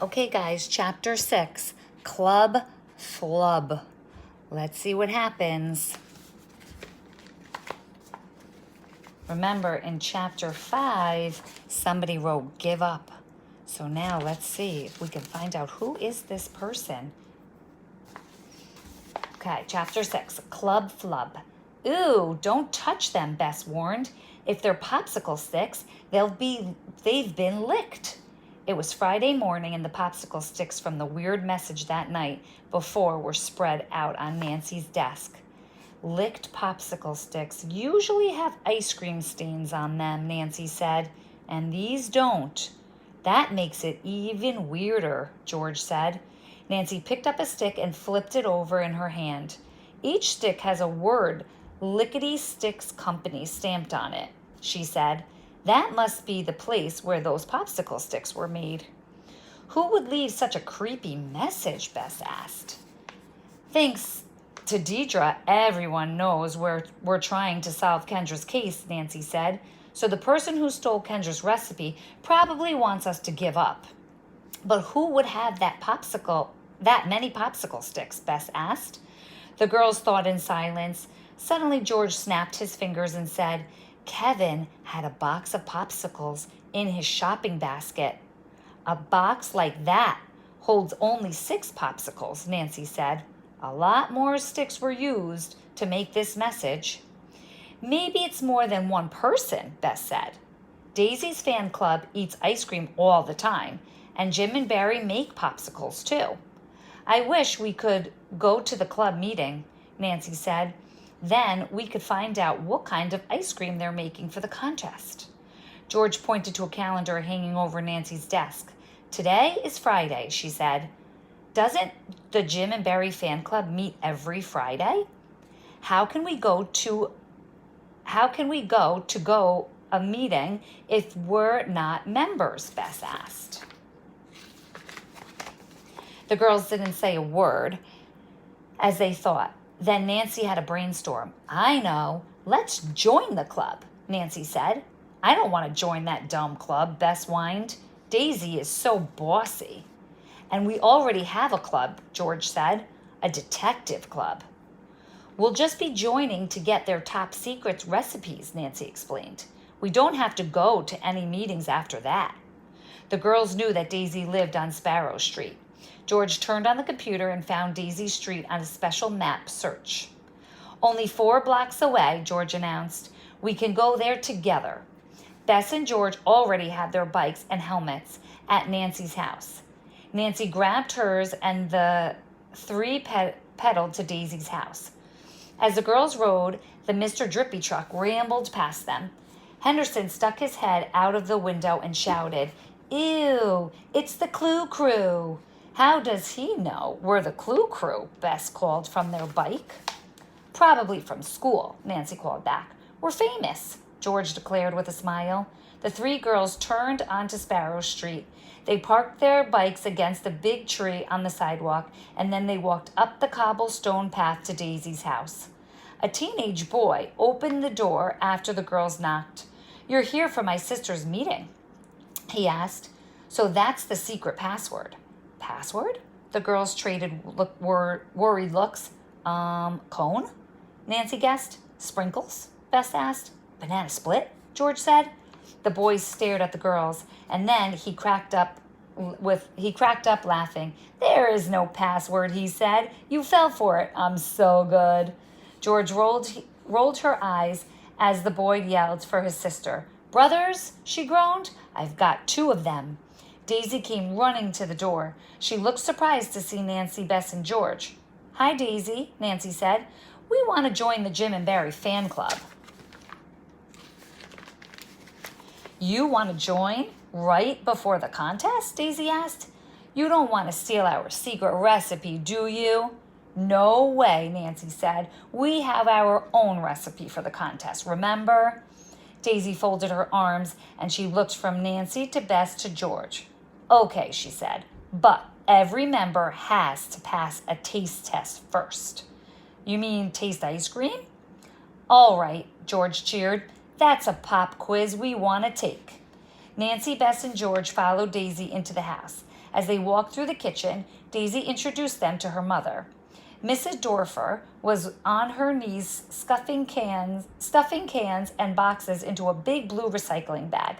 Okay, guys, chapter 6, Club Flub. Let's see what happens. Remember, in chapter 5, somebody wrote give up. So now let's see if we can find out who is this person. Okay, chapter 6, Club Flub. Ooh, don't touch them, Bess warned. If they're popsicle sticks, they've been licked. It was Friday morning, and the popsicle sticks from the weird message that night before were spread out on Nancy's desk. Licked popsicle sticks usually have ice cream stains on them, Nancy said, and these don't. That makes it even weirder, George said. Nancy picked up a stick and flipped it over in her hand. Each stick has a word, Lickety Sticks Company, stamped on it, she said. That must be the place where those popsicle sticks were made. Who would leave such a creepy message, Bess asked. Thanks to Deidre, everyone knows we're trying to solve Kendra's case, Nancy said. So the person who stole Kendra's recipe probably wants us to give up. But who would have that many popsicle sticks, Bess asked. The girls thought in silence. Suddenly George snapped his fingers and said, Kevin had a box of popsicles in his shopping basket. A box like that holds only 6 popsicles, Nancy said. A lot more sticks were used to make this message. Maybe it's more than one person, Bess said. Daisy's fan club eats ice cream all the time, and Jim and Barry make popsicles too. I wish we could go to the club meeting, Nancy said. Then we could find out what kind of ice cream they're making for the contest. George pointed to a calendar hanging over Nancy's desk. Today is Friday, she said. Doesn't the Jim and Barry fan club meet every Friday? How can we go to a meeting if we're not members? Bess asked. The girls didn't say a word as they thought. Then Nancy had a brainstorm. I know. Let's join the club, Nancy said. I don't want to join that dumb club, Bess whined. Daisy is so bossy. And we already have a club, George said. A detective club. We'll just be joining to get their top secret recipes, Nancy explained. We don't have to go to any meetings after that. The girls knew that Daisy lived on Sparrow Street. George turned on the computer and found Daisy Street on a special map search. Only 4 blocks away, George announced. We can go there together. Bess and George already had their bikes and helmets at Nancy's house. Nancy grabbed hers and the 3 pedaled to Daisy's house. As the girls rode, the Mr. Drippy truck rambled past them. Henderson stuck his head out of the window and shouted, Ew, it's the Clue Crew. How does he know we're the Clue Crew? Bess called from their bike. Probably from school, Nancy called back. We're famous, George declared with a smile. The 3 girls turned onto Sparrow Street. They parked their bikes against a big tree on the sidewalk, and then they walked up the cobblestone path to Daisy's house. A teenage boy opened the door after the girls knocked. You're here for my sister's meeting, he asked. So that's the secret password. Password? The girls traded worried looks. Cone? Nancy guessed. Sprinkles? Bess asked. Banana split? George said. The boys stared at the girls, and then he cracked up laughing. There is no password, he said. You fell for it. I'm so good. George rolled her eyes as the boy yelled for his sister. Brothers? She groaned. I've got 2 of them. Daisy came running to the door. She looked surprised to see Nancy, Bess, and George. Hi, Daisy, Nancy said. We want to join the Jim and Barry fan club. You want to join right before the contest? Daisy asked. You don't want to steal our secret recipe, do you? No way, Nancy said. We have our own recipe for the contest, remember? Daisy folded her arms and she looked from Nancy to Bess to George. Okay, she said, but every member has to pass a taste test first. You mean taste ice cream? All right, George cheered. That's a pop quiz we want to take. Nancy, Bess, and George followed Daisy into the house. As they walked through the kitchen, Daisy introduced them to her mother. Mrs. Dorfer was on her knees stuffing cans and boxes into a big blue recycling bag.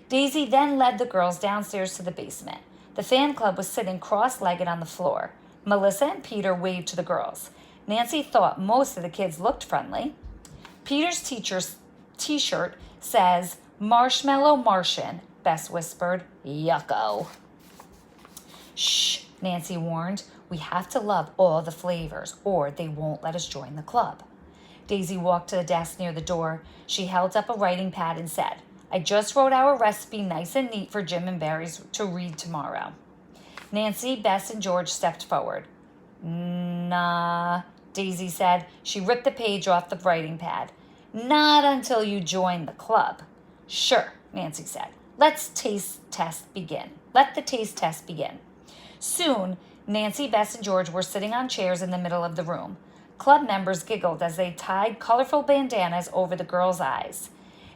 Daisy then led the girls downstairs to the basement. The fan club was sitting cross-legged on the floor. Melissa and Peter waved to the girls. Nancy thought most of the kids looked friendly. Peter's teacher's t-shirt says, "Marshmallow Martian," Bess whispered. "Yucko." "Shh," Nancy warned. "We have to love all the flavors, or they won't let us join the club." Daisy walked to the desk near the door. She held up a writing pad and said, "I just wrote our recipe nice and neat for Jim and Barry's to read tomorrow." Nancy, Bess, and George stepped forward. "Nah," Daisy said. She ripped the page off the writing pad. "Not until you join the club." "Sure," Nancy said. Let the taste test begin. Soon, Nancy, Bess, and George were sitting on chairs in the middle of the room. Club members giggled as they tied colorful bandanas over the girls' eyes.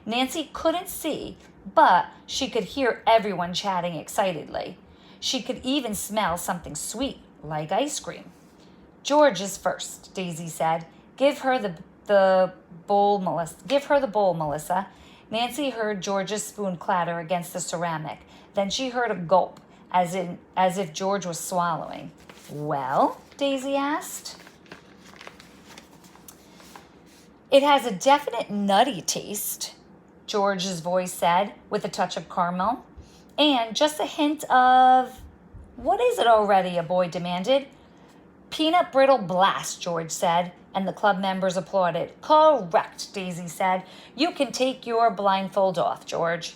Nancy couldn't see, but she could hear everyone chatting excitedly. She could even smell something sweet, like ice cream. "George is first," Daisy said. Give her the bowl, Melissa." Nancy heard George's spoon clatter against the ceramic. Then she heard a gulp, as if George was swallowing. "Well?" Daisy asked. "It has a definite nutty taste," George's voice said, with a touch of caramel. "And just a hint of—" "What is it already?" a boy demanded. "Peanut brittle blast," George said, and the club members applauded. "Correct," Daisy said. "You can take your blindfold off, George."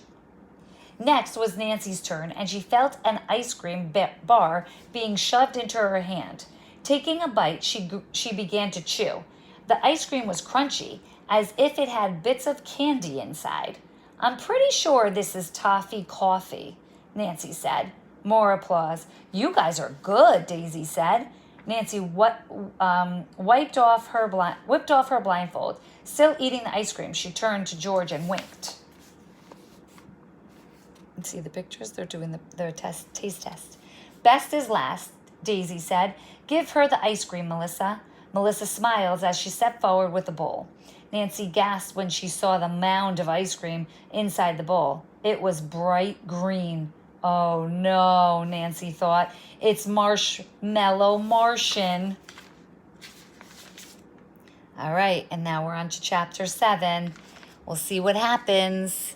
Next was Nancy's turn, and she felt an ice cream bar being shoved into her hand. Taking a bite, she began to chew. The ice cream was crunchy, as if it had bits of candy inside. "I'm pretty sure this is toffee coffee," Nancy said. More applause. "You guys are good," Daisy said. Nancy whipped off her blindfold. Still eating the ice cream, she turned to George and winked. See the pictures? They're doing their taste test. "Best is last," Daisy said. "Give her the ice cream, Melissa." Melissa smiled as she stepped forward with the bowl. Nancy gasped when she saw the mound of ice cream inside the bowl. It was bright green. "Oh no," Nancy thought. "It's Marshmallow Martian." All right, and now we're on to chapter 7. We'll see what happens.